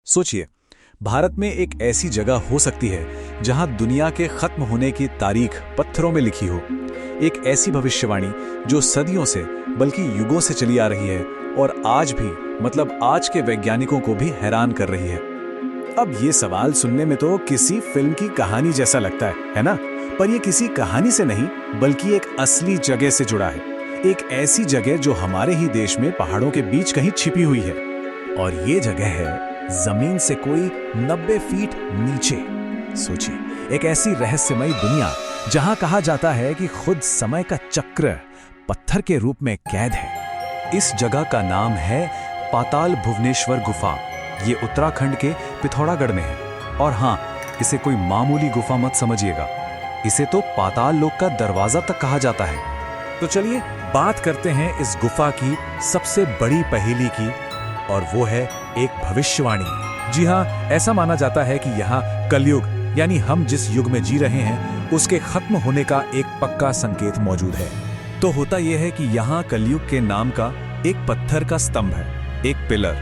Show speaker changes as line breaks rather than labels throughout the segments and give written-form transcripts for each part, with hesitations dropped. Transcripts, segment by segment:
सोचिए, भारत में एक ऐसी जगह हो सकती है जहां दुनिया के खत्म होने की तारीख पत्थरों में लिखी हो। एक ऐसी भविष्यवाणी जो सदियों से बल्कि युगों से चली आ रही है और आज भी मतलब आज के वैज्ञानिकों को भी हैरान कर रही है। अब ये सवाल सुनने में तो किसी फिल्म की कहानी जैसा लगता है ना? पर ये किसी कहानी से नहीं बल्कि एक असली जगह से जुड़ा है। एक ऐसी जगह जो हमारे ही देश में पहाड़ों के बीच कहीं छिपी हुई है। और ये जगह है जमीन से कोई 90 फीट नीचे। सोचिए, एक ऐसी रहस्यमयी दुनिया जहां कहा जाता है कि खुद समय का चक्र पत्थर के रूप में कैद है। इस जगह का नाम है पाताल भुवनेश्वर गुफा। ये उत्तराखंड के पिथौरागढ़ में है। और हाँ, इसे कोई मामूली गुफा मत समझिएगा, इसे तो पाताल लोक का दरवाजा तक कहा जाता है। तो चलिए बात करते हैं इस गुफा की सबसे बड़ी पहेली की, और वो है एक भविष्यवाणी। जी हाँ, ऐसा माना जाता है कि यहाँ कलयुग यानी हम जिस युग में जी रहे हैं उसके खत्म होने का एक पक्का संकेत मौजूद है। तो होता यह है कि यहाँ कलयुग के नाम का एक पत्थर का स्तंभ है, एक पिलर,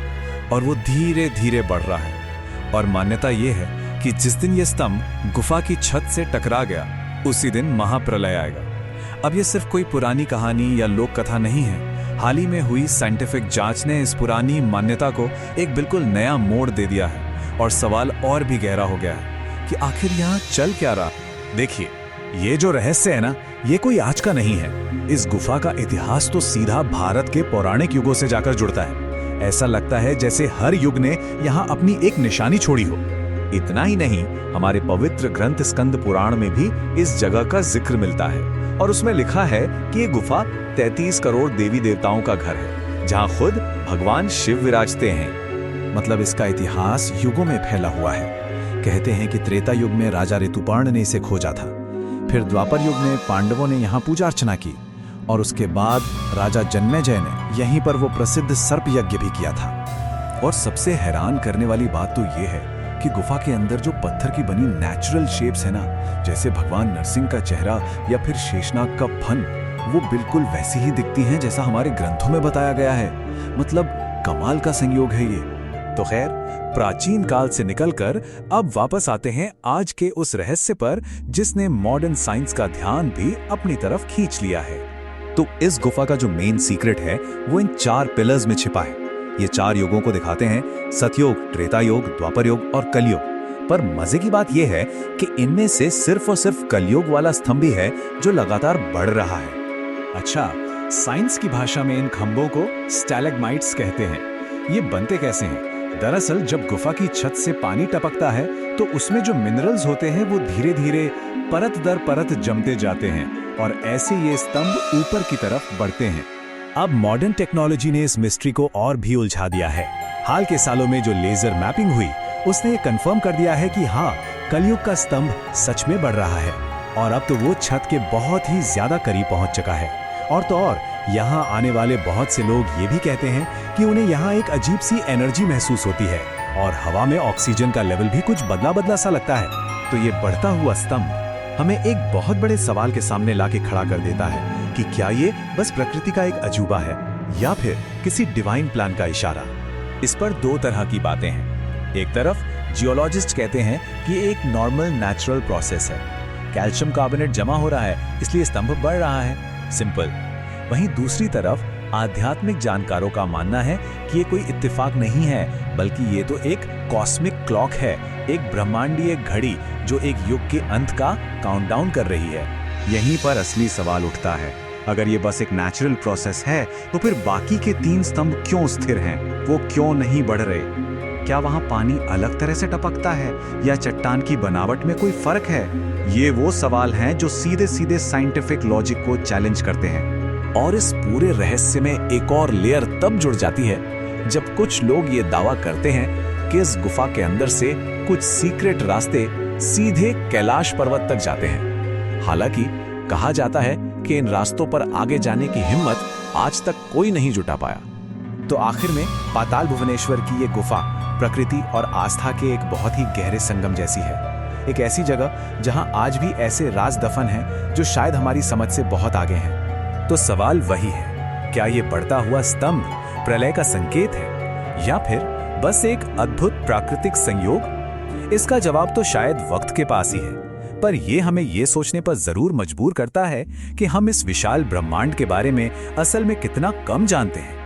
और वो धीरे धीरे बढ़ रहा है। और मान्यता यह है कि जिस दिन ये स्तंभ गुफा की छत से टकरा गया उसी दिन महाप्रलय आएगा। अब ये सिर्फ कोई पुरानी कहानी या लोक कथा नहीं है। हाल ही में हुई साइंटिफिक जांच ने इस पुरानी मान्यता को एक बिल्कुल नया मोड़ दे दिया है। और सवाल और भी गहरा हो गया है कि आखिर यहाँ चल क्या रहा। देखिए, ये जो रहस्य है ना, ये कोई आज का नहीं है। इस गुफा का इतिहास तो सीधा भारत के पौराणिक युगों से जाकर जुड़ता है। ऐसा लगता है जैसे हर युग ने यहाँ अपनी एक निशानी छोड़ी हो। इतना ही नहीं, हमारे पवित्र ग्रंथ स्कंद पुराण में भी इस जगह का जिक्र मिलता है। और उसमें लिखा है कि ये गुफा 33 करोड़ देवी देवताओं का घर है, जहां खुद भगवान शिव विराजते हैं। मतलब इसका इतिहास युगों में फैला हुआ है। कहते हैं कि त्रेता युग में राजा ऋतुपर्ण ने इसे खोजा था। फिर द्वापर युग में पांडवों ने यहाँ पूजा अर्चना की, और उसके बाद राजा जन्मेजय ने यहीं पर वो प्रसिद्ध सर्प यज्ञ भी किया था। और सबसे हैरान करने वाली बात तो ये है कि गुफा के अंदर जो पत्थर की बनी नेचुरल शेप्स है ना, जैसे भगवान नरसिंह का चेहरा या फिर शेषनाग का फन, वो बिल्कुल वैसी ही दिखती हैं जैसा हमारे ग्रंथों में बताया गया है। मतलब कमाल का संयोग है ये। तो खैर, प्राचीन काल से निकलकर अब वापस आते हैं आज के उस रहस्य पर जिसने मॉडर्न साइंस का ध्यान भी अपनी तरफ खींच लिया है। तो इस गुफा का जो मेन सीक्रेट है वो इन 4 पिलर्स में छिपा है। ये 4 युगों को दिखाते हैं, सतयुग, त्रेता युग, द्वापर युग और कलयुग। पर मजे की बात यह है कि इनमें से सिर्फ और सिर्फ कलयुग वाला स्तंभ ही है जो लगातार बढ़ रहा है। अच्छा, साइंस की भाषा में इन खंभों को स्टैलेग्माइट्स कहते हैं। ये बनते कैसे हैं? दरअसल जब गुफा की छत से पानी टपकता है तो उसमें जो मिनरल्स होते हैं वो धीरे धीरे परत दर परत जमते जाते हैं, और ऐसे ये स्तंभ ऊपर की तरफ बढ़ते हैं। अब मॉडर्न टेक्नोलॉजी ने इस मिस्ट्री को और भी उलझा दिया है। हाल के सालों में जो लेजर मैपिंग हुई उसने ये कंफर्म कर दिया है कि हाँ, कलयुग का स्तंभ सच में बढ़ रहा है। और अब तो वो छत के बहुत ही ज्यादा करीब पहुंच चुका है। और तो और, यहाँ आने वाले बहुत से लोग ये भी कहते हैं कि उन्हें यहाँ एक अजीब सी एनर्जी महसूस होती है, और हवा में ऑक्सीजन का लेवल भी कुछ बदला बदला सा लगता है। तो ये बढ़ता हुआ स्तंभ हमें एक बहुत बड़े सवाल के सामने लाके खड़ा कर देता है कि क्या ये बस प्रकृति का एक अजूबा है या फिर किसी डिवाइन प्लान का इशारा। इस पर 2 तरह की बातें हैं। एक तरफ जियोलॉजिस्ट कहते हैं कि एक नॉर्मल नेचुरल प्रोसेस है, कैल्शियम कार्बोनेट जमा हो रहा है इसलिए स्तंभ बढ़ रहा है, सिंपल। वहीं दूसरी तरफ आध्यात्मिक जानकारों का मानना है कि ये कोई इत्तेफाक नहीं है, बल्कि ये तो एक कॉस्मिक क्लॉक है, एक ब्रह्मांडीय घड़ी जो एक युग के अंत का काउंटडाउन कर रही है। यहीं पर असली सवाल उठता है, अगर ये बस एक नेचुरल प्रोसेस है तो फिर बाकी के 3 स्तंभ क्यों स्थिर हैं? वो क्यों नहीं बढ़ रहे? क्या वहां पानी अलग तरह से टपकता है या चट्टान की बनावट में कोई फर्क है? ये वो सवाल हैं जो सीधे सीधे साइंटिफिक लॉजिक को चैलेंज करते हैं। और इस पूरे रहस्य में एक और लेयर तब जुड़ जाती है जब कुछ लोग ये दावा करते हैं कि इस गुफा के अंदर से कुछ सीक्रेट रास्ते सीधे कैलाश पर्वत तक जाते हैं। हालांकि कहा जाता है कि इन रास्तों पर आगे जाने की हिम्मत आज तक कोई नहीं जुटा पाया। तो आखिर में पाताल भुवनेश्वर की ये गुफा प्रकृति और आस्था के एक बहुत ही गहरे संगम जैसी है। एक ऐसी जगह जहां आज भी ऐसे राज दफन हैं जो शायद हमारी समझ से बहुत आगे हैं। तो सवाल वही है, क्या ये बढ़ता हुआ स्तंभ प्रलय का संकेत है या फिर बस एक अद्भुत प्राकृतिक संयोग? इसका जवाब तो शायद वक्त के पास ही है, पर यह हमें ये सोचने पर जरूर मजबूर करता है कि हम इस विशाल ब्रह्मांड के बारे में असल में कितना कम जानते हैं।